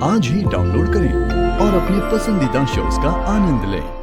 आज ही डाउनलोड करें और अपने पसंदीदा शोज का आनंद लें।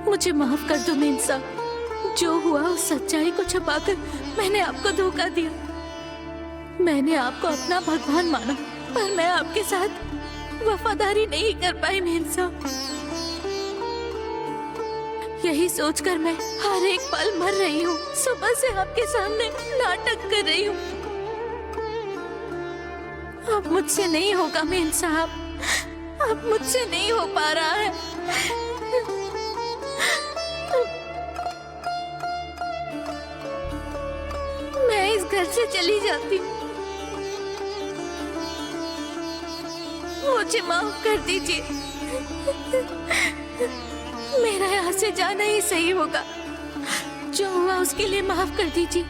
मुझे माफ कर दो मेम साहब, जो हुआ उस सच्चाई को छुपाकर मैंने आपको धोखा दिया। मैंने आपको अपना भगवान माना, पर मैं आपके साथ वफादारी नहीं कर पाई मेम साहब। यही सोचकर मैं हर एक पल मर रही हूँ। सुबह से आपके सामने नाटक कर रही हूँ। अब मुझसे नहीं होगा मेम साहब, अब मुझसे नहीं हो पा रहा है। मैं इस घर से चली जाती हूँ। मुझे माफ कर दीजिए। मेरा यहाँ से जाना ही सही होगा। जो हुआ उसके लिए माफ कर दीजिए।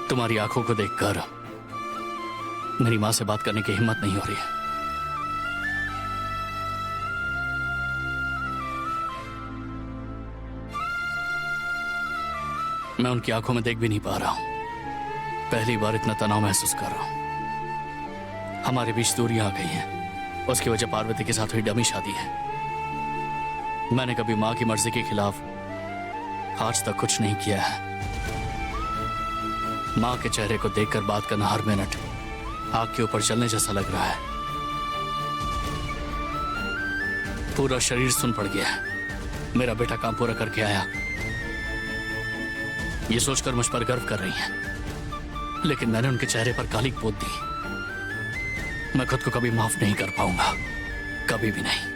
तुम्हारी आंखों को देखकर मेरी मां से बात करने की हिम्मत नहीं हो रही है। मैं उनकी आंखों में देख भी नहीं पा रहा हूं। पहली बार इतना तनाव महसूस कर रहा हूं। हमारे बीच दूरियां आ गई हैं। उसकी वजह पार्वती के साथ हुई डमी शादी है। मैंने कभी मां की मर्जी के खिलाफ आज तक कुछ नहीं किया है। मां के चेहरे को देखकर बात करना हर मिनट आग के ऊपर चलने जैसा लग रहा है। पूरा शरीर सुन पड़ गया है। मेरा बेटा काम पूरा करके आया, ये सोचकर मुझ पर गर्व कर रही हैं। लेकिन मैंने उनके चेहरे पर कालिक पोत दी। मैं खुद को कभी माफ नहीं कर पाऊंगा, कभी भी नहीं।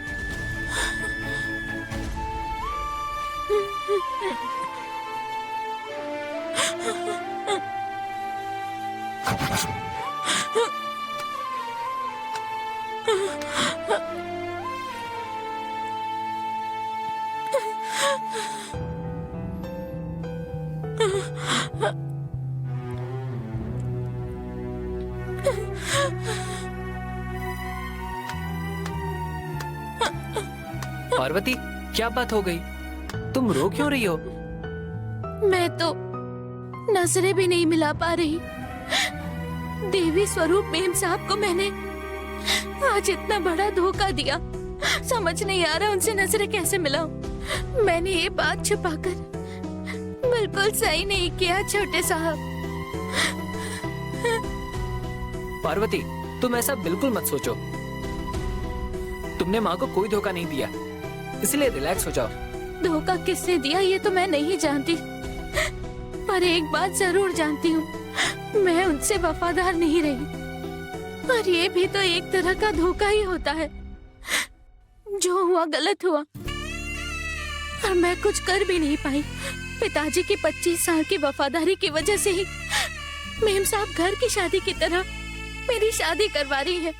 पार्वती, क्या बात हो गई? तुम रो क्यों रही हो? मैं तो नजरें भी नहीं मिला पा रही। देवी स्वरूप मेम साहब को मैंने आज इतना बड़ा धोखा दिया। समझ नहीं आ रहा उनसे नजरें कैसे मिलाऊं। मैंने ये बात छुपाकर बिल्कुल सही नहीं किया छोटे साहब। पार्वती, तुम ऐसा बिल्कुल मत सोचो। तुमने माँ को कोई धोखा नहीं दिया, इसलिए रिलैक्स हो जाओ। धोखा किसने दिया ये तो मैं नहीं जानती, पर एक बात जरूर जानती हूँ, मैं उनसे वफादार नहीं रही। पर ये भी तो एक तरह का धोखा ही होता है। जो हुआ गलत हुआ और मैं कुछ कर भी नहीं पाई। पिताजी की 25 साल की वफादारी की वजह से ही मेम साहब घर की शादी की तरह मेरी शादी करवा रही है।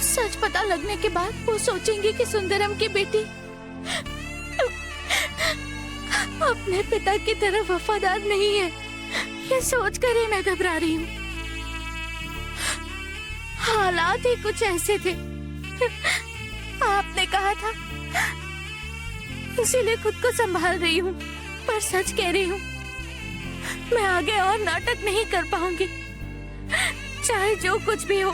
सच पता लगने के बाद वो सोचेंगी कि सुंदरम की बेटी अपने पिता की तरह वफादार नहीं है। ये सोचकर ही मैं घबरा रही हूँ। हालात ही कुछ ऐसे थे। आपने कहा था, इसीलिए खुद को संभाल रही हूँ। पर सच कह रही हूँ, मैं आगे और नाटक नहीं कर पाऊंगी। चाहे जो कुछ भी हो,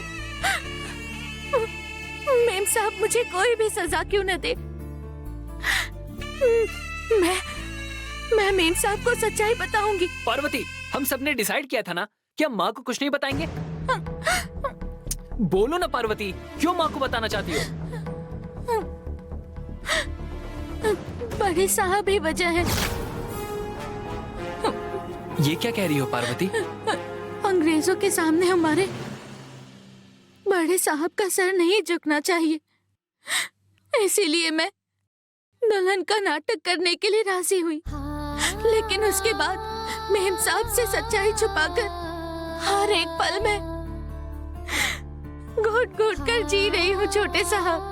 मेम साहब मुझे कोई भी सजा क्यों न दे, मैं मेम साहब को सच्चाई बताऊंगी। पार्वती, हम सबने डिसाइड किया था ना कि हम माँ को कुछ नहीं बताएंगे। बोलो ना पार्वती, क्यों माँ को बताना चाहती हो? बड़े साहब ही वजह है। ये क्या कह रही हो पार्वती? अंग्रेजों के सामने हमारे बड़े साहब का सर नहीं झुकना चाहिए, इसीलिए मैं दुल्हन का नाटक करने के लिए राजी हुई। लेकिन उसके बाद मेम साहब से सच्चाई छुपाकर हर एक पल में घुट घुट कर जी रही हूँ छोटे साहब।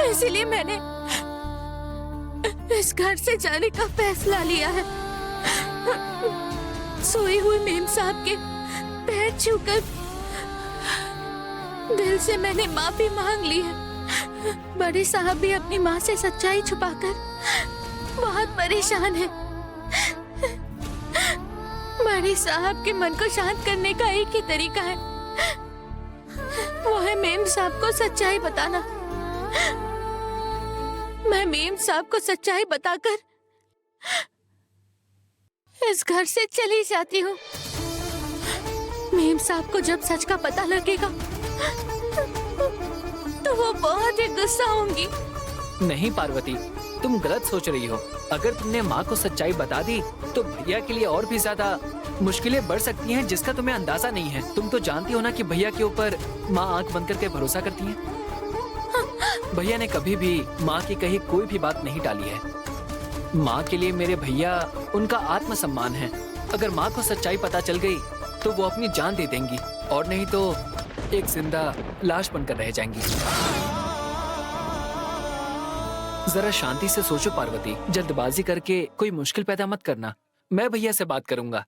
इसीलिए मैंने इस घर से जाने का फैसला लिया है। सोए हुए मेम साहब के पैर छूकर दिल से मैंने माफी मांग ली है। बड़े साहब भी अपनी माँ से सच्चाई छुपाकर बहुत परेशान है। बड़े साहब के मन को शांत करने का एक ही तरीका है, वो है मेम साहब को सच्चाई बताना। मैं मेम साहब को सच्चाई बताकर इस घर से चली जाती हूँ। मेम साहब को जब सच का पता लगेगा तो वो बहुत ही गुस्सा होंगी। नहीं पार्वती, तुम गलत सोच रही हो। अगर तुमने माँ को सच्चाई बता दी तो भैया के लिए और भी ज्यादा मुश्किलें बढ़ सकती हैं, जिसका तुम्हें अंदाजा नहीं है। तुम तो जानती हो ना कि भैया के ऊपर माँ आंख बंद करके भरोसा करती है। भैया ने कभी भी माँ की कही कोई भी बात नहीं टाली है। माँ के लिए मेरे भैया उनका आत्मसम्मान है। अगर माँ को सच्चाई पता चल गई तो वो अपनी जान दे देंगी, और नहीं तो एक जिंदा लाश बनकर रह जाएंगी। जरा शांति से सोचो पार्वती, जल्दबाजी करके कोई मुश्किल पैदा मत करना। मैं भैया से बात करूंगा,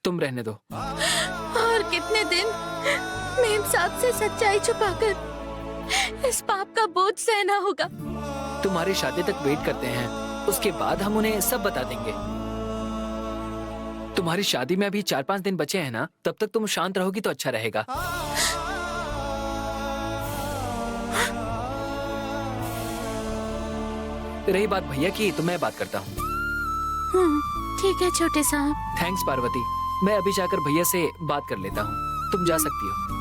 तुम रहने दो। और कितने दिन मेम साहब से सच्चाई छुपाकर इस पाप का बोझ सहना होगा। तुम्हारी शादी तक वेट करते हैं, उसके बाद हम उन्हें सब बता देंगे। तुम्हारी शादी में अभी 4-5 दिन बचे हैं ना, तब तक तुम शांत रहोगी तो अच्छा रहेगा। रही बात भैया की, तो मैं बात करता हूँ। ठीक है छोटे साहब। थैंक्स पार्वती, मैं अभी जाकर भैया से बात कर लेता हूँ। तुम जा सकती हो।